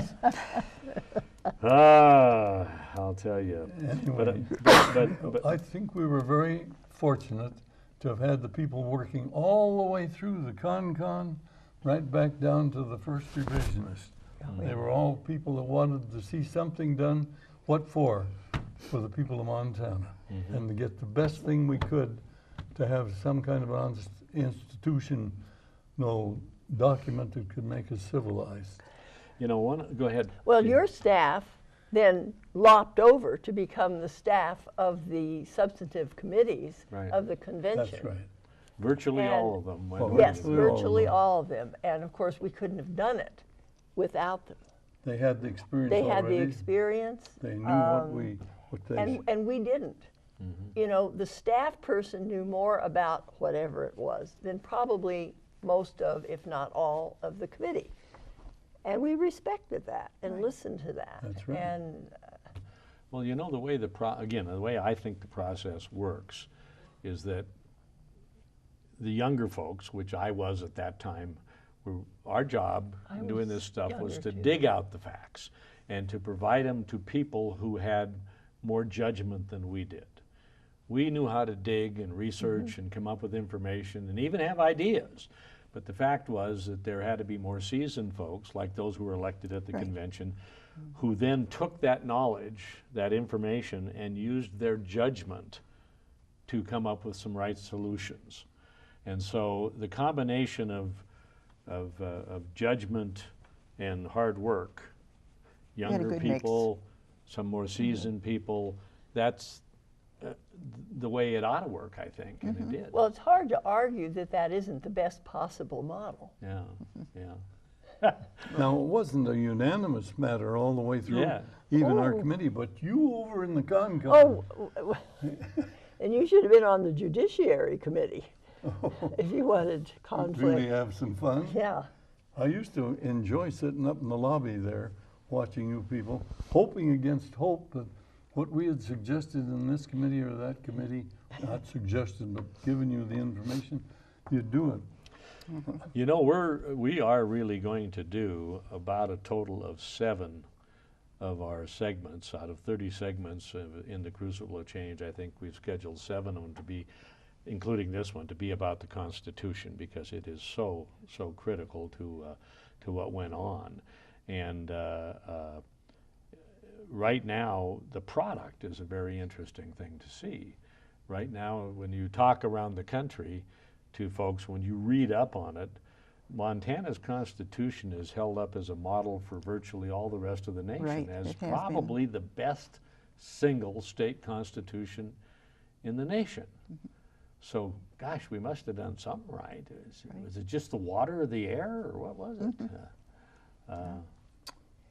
Speaker 2: I'll tell you.
Speaker 3: Anyway,
Speaker 2: But
Speaker 3: I think we were very fortunate to have had the people working all the way through the con, right back down to the first revisionist. They were all people that wanted to see something done. What for? For the people of Montana. And to get the best thing we could to have some kind of an institution, document that could make us civilized.
Speaker 2: you know, go ahead.
Speaker 4: Well, your staff then lopped over to become the staff of the substantive committees
Speaker 2: Right.
Speaker 4: of the convention.
Speaker 3: That's right.
Speaker 2: Virtually
Speaker 4: And-
Speaker 2: all of them went
Speaker 3: Well,
Speaker 2: over
Speaker 4: Yes,
Speaker 2: to
Speaker 4: virtually
Speaker 3: them.
Speaker 4: all of them. And of course, we couldn't have done it without them.
Speaker 3: They had the experience
Speaker 4: They had
Speaker 3: already.
Speaker 4: the experience.
Speaker 3: They knew what they
Speaker 4: And we didn't. You know, the staff person knew more about whatever it was than probably most of, if not all, of the committee. And we respected that and listened to that.
Speaker 3: That's right.
Speaker 4: And
Speaker 2: Well, you know, the way the way I think the process works is that the younger folks, which I was at that time, our job
Speaker 4: I
Speaker 2: in doing
Speaker 4: was
Speaker 2: this stuff was
Speaker 4: younger
Speaker 2: to
Speaker 4: too.
Speaker 2: dig out the facts and to provide them to people who had more judgment than we did. We knew how to dig and research and come up with information and even have ideas. But the fact was that there had to be more seasoned folks, like those who were elected at the convention, who then took that knowledge, that information, and used their judgment to come up with some right solutions. And so the combination of judgment and hard work,
Speaker 5: had a
Speaker 2: younger
Speaker 5: good mix.
Speaker 2: people, some more seasoned people. That's the way it ought to work, I think, and it did.
Speaker 4: Well, it's hard to argue that that isn't the best possible model.
Speaker 2: Yeah, yeah.
Speaker 3: Now, it wasn't a unanimous matter all the way through,
Speaker 2: Yeah.
Speaker 3: even our committee, but you over in the Concom.
Speaker 4: Oh, and you should have been on the Judiciary Committee if you wanted conflict.
Speaker 3: Really have some fun.
Speaker 4: Yeah.
Speaker 3: I used to enjoy sitting up in the lobby there, watching you people, hoping against hope that what we had suggested in this committee or that committee, not suggested, but given you the information, you'd do it.
Speaker 2: You know, we are really going to do about a total of 7 of our segments. Out of 30 segments in the Crucible of Change, I think we've scheduled 7 of them to be, including this one, to be about the Constitution, because it is so critical to what went on. And right now, the product is a very interesting thing to see. Right now, when you talk around the country to folks, when you read up on it, Montana's Constitution is held up as a model for virtually all the rest of the nation,
Speaker 5: Right,
Speaker 2: as
Speaker 5: it has
Speaker 2: probably the best single state constitution in the nation. So, gosh, we must have done something right. Was it just the water or the air, or what was it?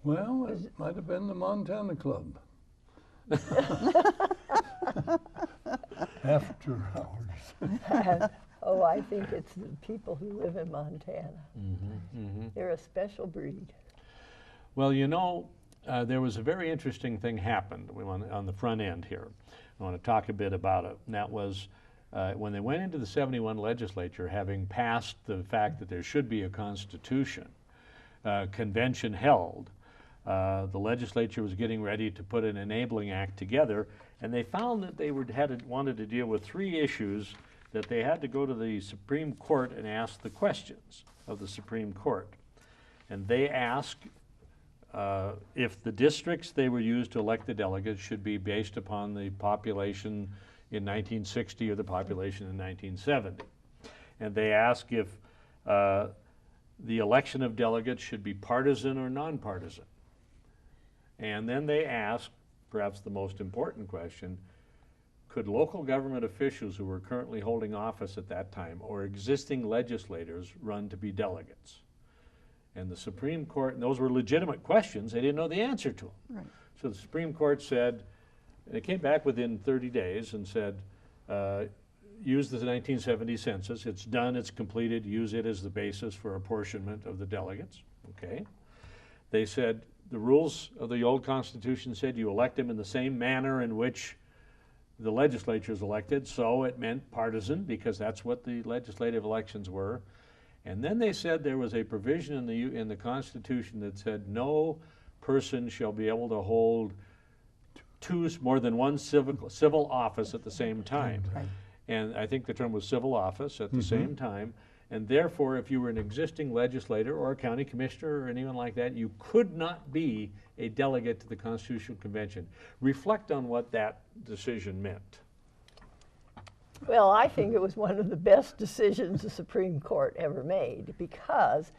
Speaker 3: Well, it might have been the Montana Club. After hours.
Speaker 4: Oh, I think it's the people who live in Montana. They're a special breed.
Speaker 2: Well, you know, there was a very interesting thing happened on the front end here. I want to talk a bit about it. And that was when they went into the '71 legislature, having passed the fact that there should be a constitution, convention held. The legislature was getting ready to put an enabling act together, and they found that they wanted to deal with 3 issues that they had to go to the Supreme Court and ask the questions of the Supreme Court. And they asked if the districts they were used to elect the delegates should be based upon the population in 1960 or the population in 1970. And they asked if the election of delegates should be partisan or nonpartisan. And then they asked, perhaps the most important question, could local government officials who were currently holding office at that time or existing legislators run to be delegates? And the Supreme Court, and those were legitimate questions, they didn't know the answer to them.
Speaker 5: Right.
Speaker 2: So the Supreme Court said, they came back within 30 days and said, use the 1970 census, it's done, it's completed, use it as the basis for apportionment of the delegates, okay? They said, the rules of the old Constitution said you elect them in the same manner in which the legislature is elected, so it meant partisan because that's what the legislative elections were. And then they said there was a provision in the Constitution that said no person shall be able to hold more than one civil office at the same time.
Speaker 5: Right.
Speaker 2: And I think the term was civil office at the same time. And therefore, if you were an existing legislator or a county commissioner or anyone like that, you could not be a delegate to the Constitutional Convention. Reflect on what that decision meant.
Speaker 4: Well, I think it was one of the best decisions the Supreme Court ever made, because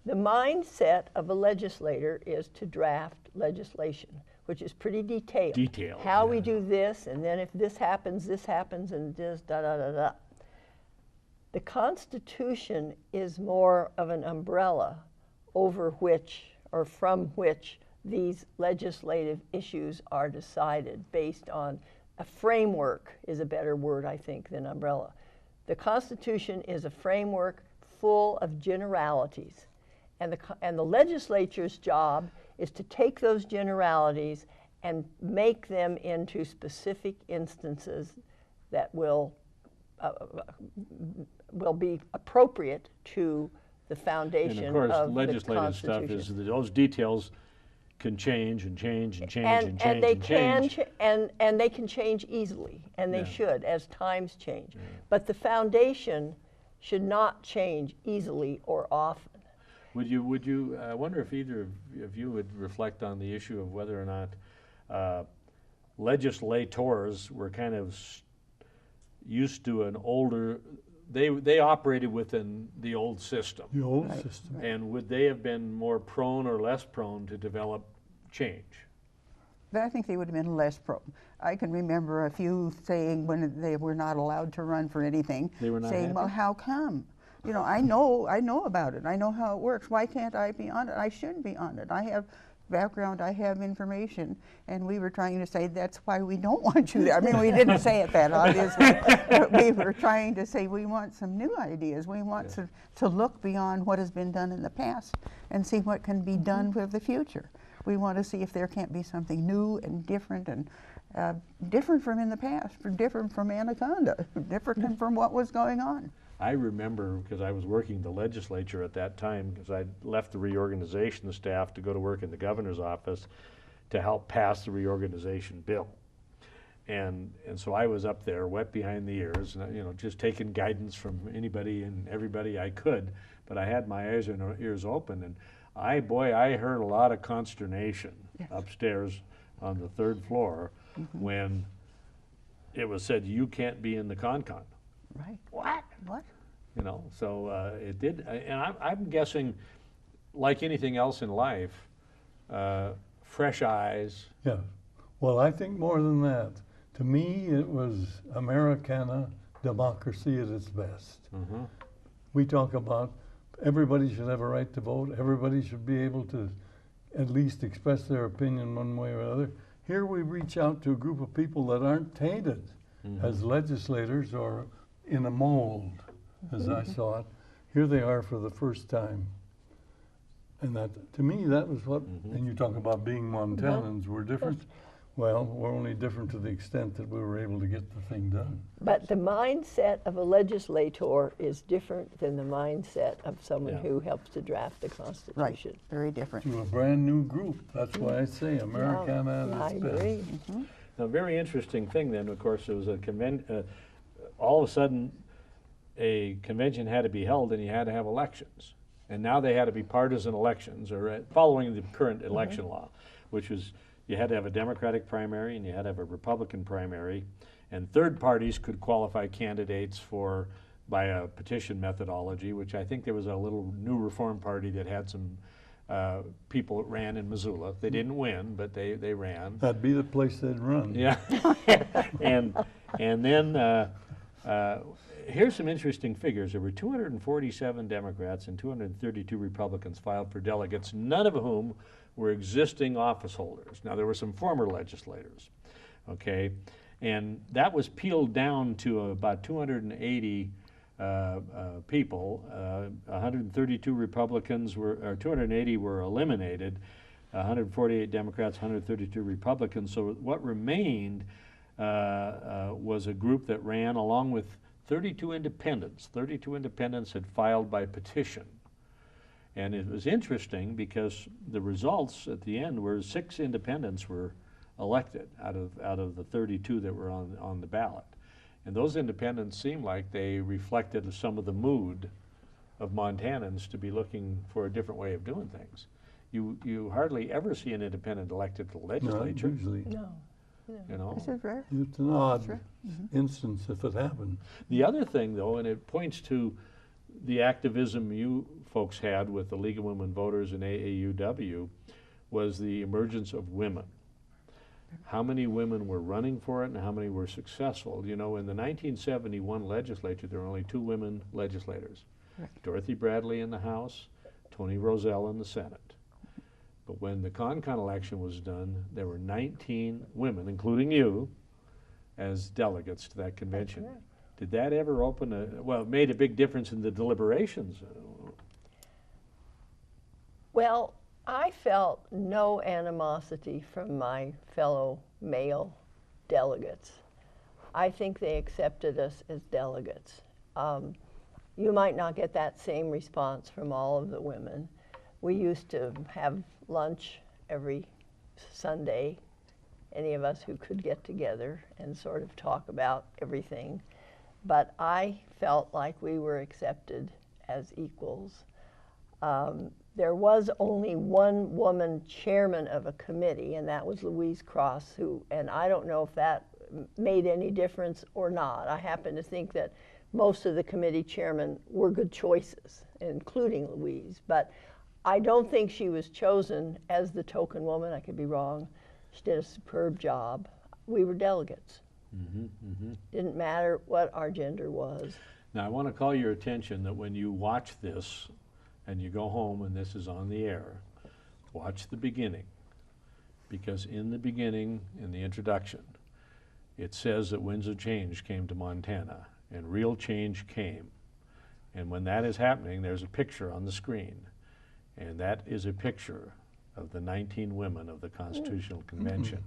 Speaker 4: the mindset of a legislator is to draft legislation, which is pretty detailed.
Speaker 2: Detailed,
Speaker 4: How
Speaker 2: yeah.
Speaker 4: we do this, and then if this happens, and this, da-da-da-da. The Constitution is more of an umbrella over which, or from which, these legislative issues are decided based on a framework is a better word, I think, than umbrella. The Constitution is a framework full of generalities, and the legislature's job is to take those generalities and make them into specific instances that will be appropriate to the foundation
Speaker 2: And of course,
Speaker 4: of
Speaker 2: legislative
Speaker 4: the
Speaker 2: stuff
Speaker 4: Constitution.
Speaker 2: is those details can change and change and change and change
Speaker 4: and they
Speaker 2: and
Speaker 4: can
Speaker 2: change.
Speaker 4: and they can change easily, and they
Speaker 2: Yeah.
Speaker 4: should as times change. But the foundation should not change easily or often.
Speaker 2: Would you? I wonder if either of you would reflect on the issue of whether or not legislators were kind of used to an older. They operated within the old system.
Speaker 3: The old system.
Speaker 2: And would they have been more prone or less prone to develop change?
Speaker 5: But I think they would have been less pro. I can remember a few saying when they were not allowed to run for anything,
Speaker 2: They were not
Speaker 5: saying,
Speaker 2: happy?
Speaker 5: well, how come? You know, I know about it. I know how it works. Why can't I be on it? I should be on it. I have background, I have information. And we were trying to say, that's why we don't want you there. I mean, we didn't say it that obviously, but we were trying to say we want some new ideas. We want to look beyond what has been done in the past and see what can be done for the future. We want to see if there can't be something new and different different from in the past, different from Anaconda, different from what was going on.
Speaker 2: I remember, because I was working the legislature at that time, because I left the reorganization staff to go to work in the governor's office to help pass the reorganization bill. And so I was up there wet behind the ears, and you know, just taking guidance from anybody and everybody I could, but I had my eyes and ears open, and I heard a lot of consternation upstairs on the 3rd floor when it was said, you can't be in the con-con.
Speaker 5: Right.
Speaker 2: What?
Speaker 5: What?
Speaker 2: You know, so it did, and I'm guessing, like anything else in life, fresh eyes.
Speaker 3: Yeah. Well, I think more than that. To me, it was Americana democracy at its best. We talk about everybody should have a right to vote. Everybody should be able to at least express their opinion one way or another. Here we reach out to a group of people that aren't tainted as legislators or in a mold, as I saw it. Here they are for the first time. And that, to me, that was what, and you talk about being Montanans, we're different. Well, we're only different to the extent that we were able to get the thing done.
Speaker 4: But the mindset of a legislator is different than the mindset of someone who helps to draft the Constitution.
Speaker 5: Right, very different.
Speaker 3: To a brand new group. That's why I say Americana at its best.
Speaker 4: I agree.
Speaker 2: Now, a very interesting thing then, of course, there was a all of a sudden, a convention had to be held and you had to have elections. And now they had to be partisan elections, or following the current election law, which was you had to have a Democratic primary and you had to have a Republican primary, and third parties could qualify candidates by a petition methodology, which I think there was a little new Reform Party that had some people that ran in Missoula. They didn't win, but they ran.
Speaker 3: That'd be the place they'd run.
Speaker 2: Yeah. and then here's some interesting figures. There were 247 Democrats and 232 Republicans filed for delegates, none of whom were existing office holders. Now, there were some former legislators, okay? And that was peeled down to about 280 people. 132 Republicans or 280 were eliminated, 148 Democrats, 132 Republicans. So what remained was a group that ran along with 32 independents. 32 independents had filed by petition. And it was interesting because the results at the end were 6 independents were elected out of the 32 that were on the ballot. And those independents seemed like they reflected some of the mood of Montanans to be looking for a different way of doing things. You hardly ever see an independent elected to the legislature.
Speaker 3: Not usually.
Speaker 4: No.
Speaker 2: You know?
Speaker 5: This is rare.
Speaker 3: It's an odd instance if it happened.
Speaker 2: The other thing, though, and it points to the activism you folks had with the League of Women Voters and AAUW, was the emergence of women. How many women were running for it and how many were successful? You know, in the 1971 legislature, there were only 2 women legislators.
Speaker 5: Correct.
Speaker 2: Dorothy Bradley in the House, Toni Roselle in the Senate. But when the con-con election was done, there were 19 women, including you, as delegates to that convention.
Speaker 4: That's right.
Speaker 2: Did that ever open well, it made a big difference in the deliberations.
Speaker 4: Well, I felt no animosity from my fellow male delegates. I think they accepted us as delegates. You might not get that same response from all of the women. We used to have lunch every Sunday, any of us who could get together and sort of talk about everything. But I felt like we were accepted as equals. There was only one woman chairman of a committee, and that was Louise Cross, and I don't know if that made any difference or not. I happen to think that most of the committee chairmen were good choices, including Louise, but I don't think she was chosen as the token woman. I could be wrong. She did a superb job. We were delegates. Didn't matter what our gender was.
Speaker 2: Now, I want to call your attention that when you watch this and you go home and this is on the air, watch the beginning. Because in the beginning, in the introduction, it says that winds of change came to Montana, and real change came. And when that is happening, there's a picture on the screen, and that is a picture of the 19 women of the Constitutional Convention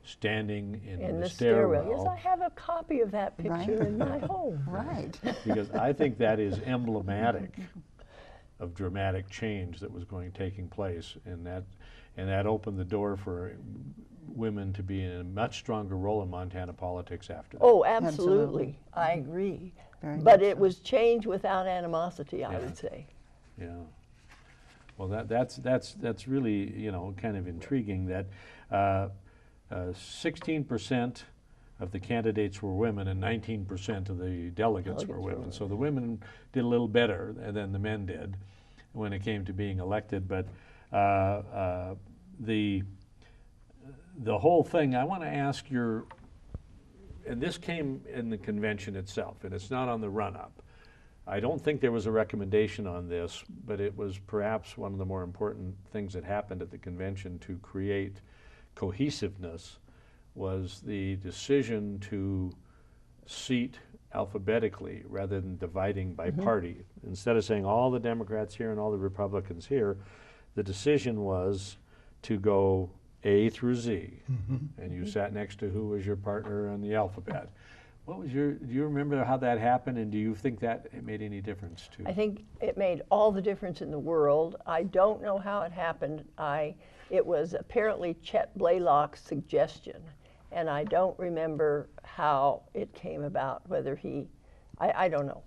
Speaker 2: standing in the stairwell.
Speaker 4: Yes, I have a copy of that picture in my home.
Speaker 5: Right.
Speaker 2: Because I think that is emblematic of dramatic change that was taking place, and that opened the door for women to be in a much stronger role in Montana politics after that.
Speaker 4: Oh, absolutely. I agree. But it was change without animosity, I would say.
Speaker 2: Yeah. Well, that's really, you know, kind of intriguing that 16% of the candidates were women and 19% of the delegates were women. So the women did a little better than the men did when it came to being elected. But the whole thing, I want to ask and this came in the convention itself, and it's not on the run-up. I don't think there was a recommendation on this, but it was perhaps one of the more important things that happened at the convention to create cohesiveness, was the decision to seat alphabetically rather than dividing by party. Instead of saying all the Democrats here and all the Republicans here, the decision was to go A through Z, and you sat next to who was your partner on the alphabet. What was do you remember how that happened, and do you think that it made any difference to you?
Speaker 4: I think it made all the difference in the world. I don't know how it happened. It was apparently Chet Blaylock's suggestion, and I don't remember how it came about, whether I don't know.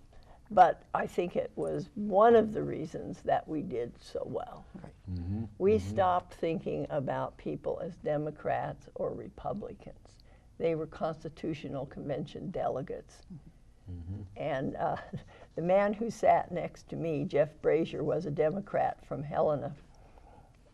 Speaker 4: But I think it was one of the reasons that we did so well. Right. We stopped thinking about people as Democrats or Republicans. They were Constitutional Convention delegates. And the man who sat next to me, Jeff Brazier, was a Democrat from Helena.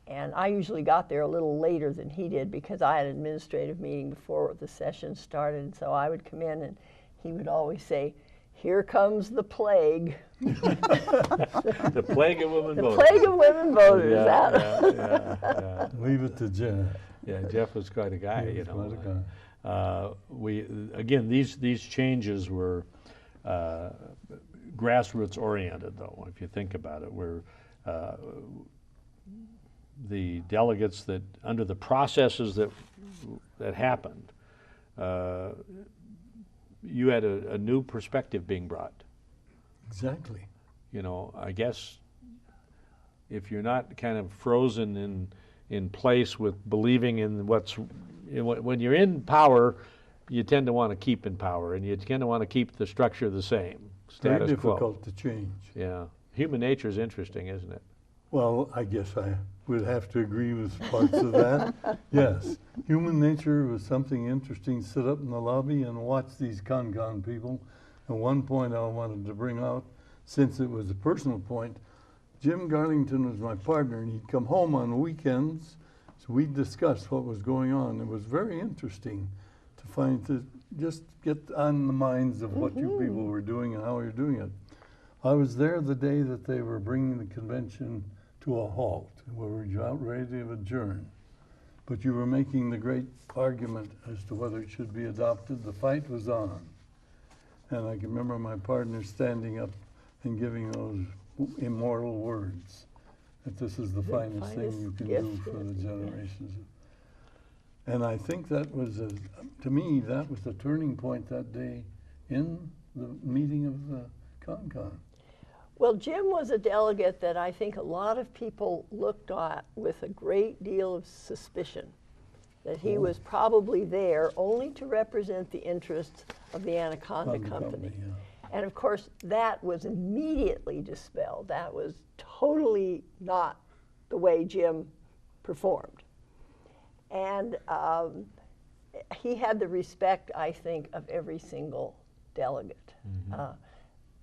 Speaker 4: And I usually got there a little later than he did because I had an administrative meeting before the session started. And so I would come in and he would always say, "Here comes the plague."
Speaker 2: The plague of women voters.
Speaker 4: The plague of women voters.
Speaker 2: Yeah.
Speaker 3: Leave it to Jeff.
Speaker 2: Yeah, Jeff was quite a guy,
Speaker 3: He
Speaker 2: you
Speaker 3: was
Speaker 2: know.
Speaker 3: quite a guy.
Speaker 2: Again, these changes were grassroots oriented, though, if you think about it, where the delegates that, under the processes that happened, you had a new perspective being brought.
Speaker 3: Exactly.
Speaker 2: You know, I guess if you're not kind of frozen in place with believing in when you're in power, you tend to want to keep in power, and you tend to want to keep the structure the same, status
Speaker 3: Very
Speaker 2: quo.
Speaker 3: difficult to change.
Speaker 2: Yeah. Human nature is interesting, isn't it?
Speaker 3: Well, I guess I would have to agree with parts of that. Yes, human nature was something interesting. Sit up in the lobby and watch these con people. And one point I wanted to bring out, since it was a personal point, Jim Garlington was my partner, and he'd come home on weekends, so we'd discuss what was going on. It was very interesting to just get on the minds of what you people were doing and how you're doing it. I was there the day that they were bringing the convention to a halt. We were about ready to adjourn. But you were making the great argument as to whether it should be adopted. The fight was on. And I can remember my partner standing up and giving those immortal words, that this is the finest thing you can do for the generations. And I think that was, to me, that was the turning point that day in the meeting of the CONCON.
Speaker 4: Well, Jim was a delegate that I think a lot of people looked at with a great deal of suspicion, that he was probably there only to represent the interests of the Anaconda Company. And of course, that was immediately dispelled. That was totally not the way Jim performed. And he had the respect, I think, of every single delegate.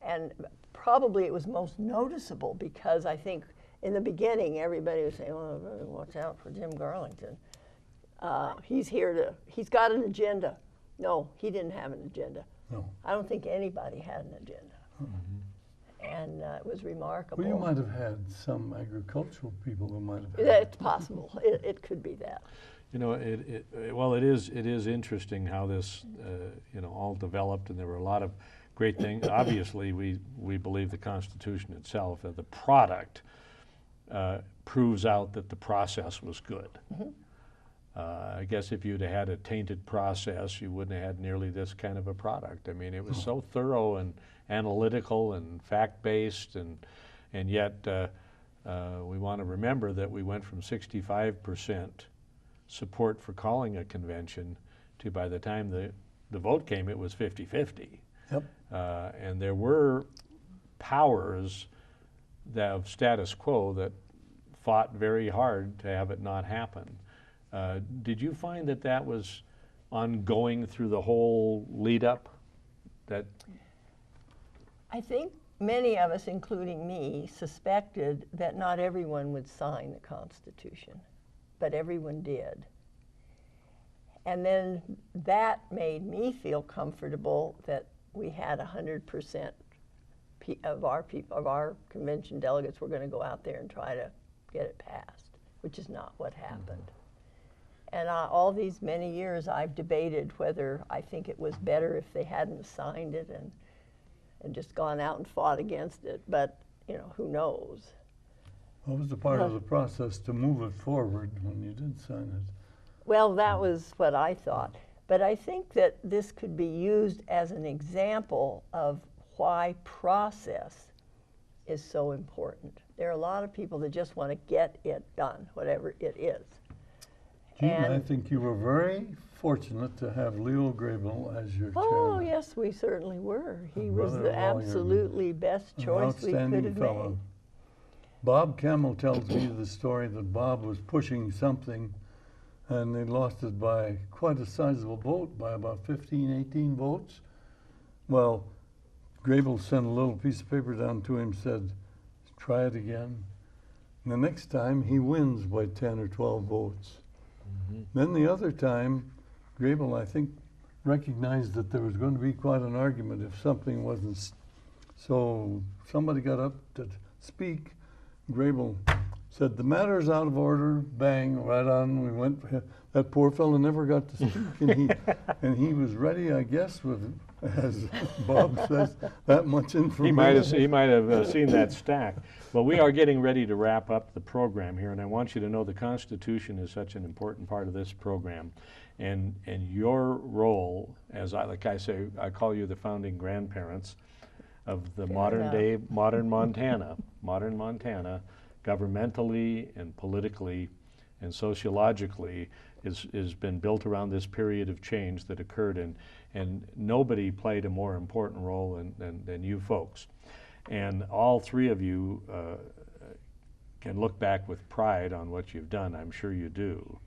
Speaker 4: And probably it was most noticeable because I think in the beginning everybody was saying, "Oh, watch out for Jim Garlington." He's got an agenda. No, he didn't have an agenda.
Speaker 3: No.
Speaker 4: I don't think anybody had an agenda. And it was remarkable.
Speaker 3: Well, you might have had some agricultural people who might have had.
Speaker 4: It's possible. It could be that.
Speaker 2: You know, well, it is interesting how this, you know, all developed, and there were a lot of great things. Obviously, we believe the Constitution itself, the product, proves out that the process was good. I guess if you'd had a tainted process, you wouldn't have had nearly this kind of a product. I mean, it was so thorough and analytical and fact-based, and yet we want to remember that we went from 65% support for calling a convention to, by the time the vote came, it was 50-50.
Speaker 3: Yep.
Speaker 2: And there were powers of status quo that fought very hard to have it not happen. Did you find that that was ongoing through the whole lead up?
Speaker 4: I think many of us, including me, suspected that not everyone would sign the Constitution, but everyone did. And then that made me feel comfortable that we had 100% of our convention delegates were going to go out there and try to get it passed, which is not what happened. And all these many years I've debated whether I think it was better if they hadn't signed it and just gone out and fought against it, but you know, who knows?
Speaker 3: What was the part of the process to move it forward when you did sign it?
Speaker 4: Well, that was what I thought. But I think that this could be used as an example of why process is so important. There are a lot of people that just want to get it done, whatever it is.
Speaker 3: Jean, I think you were very fortunate to have Leo Grable as your chairman.
Speaker 4: Oh, yes, we certainly were. He was the absolutely best choice we could have made.
Speaker 3: Bob Campbell tells me the story that Bob was pushing something and they lost it by quite a sizable vote, by about 15, 18 votes. Well, Grable sent a little piece of paper down to him, said, try it again. And the next time he wins by 10 or 12 votes. Then the other time, Grable, I think, recognized that there was going to be quite an argument if something wasn't. So somebody got up to speak. Grable said, the matter's out of order, bang, right on. We went, that poor fellow never got to speak. And he was ready, I guess, with, as Bob says, that much information.
Speaker 2: He might have seen that stack. Well, we are getting ready to wrap up the program here, and I want you to know the Constitution is such an important part of this program. And your role, as like I say, I call you the founding grandparents of the modern Montana, governmentally and politically and sociologically has been built around this period of change that occurred, and nobody played a more important role than you folks. And all three of you can look back with pride on what you've done. I'm sure you do.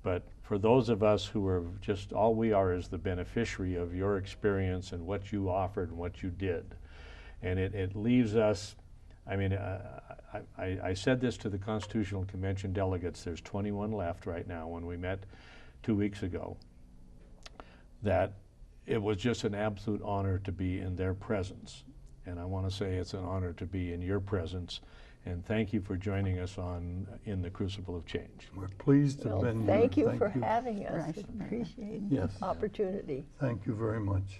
Speaker 2: But for those of us who are just, all we are is the beneficiary of your experience and what you offered and what you did. And it leaves us, I mean, I said this to the Constitutional Convention delegates, there's 21 left right now when we met 2 weeks ago, that it was just an absolute honor to be in their presence. And I want to say it's an honor to be in your presence. And thank you for joining us in the Crucible of Change.
Speaker 3: We're pleased to have been here.
Speaker 4: Thank you for having us. Appreciate the opportunity.
Speaker 3: Thank you very much.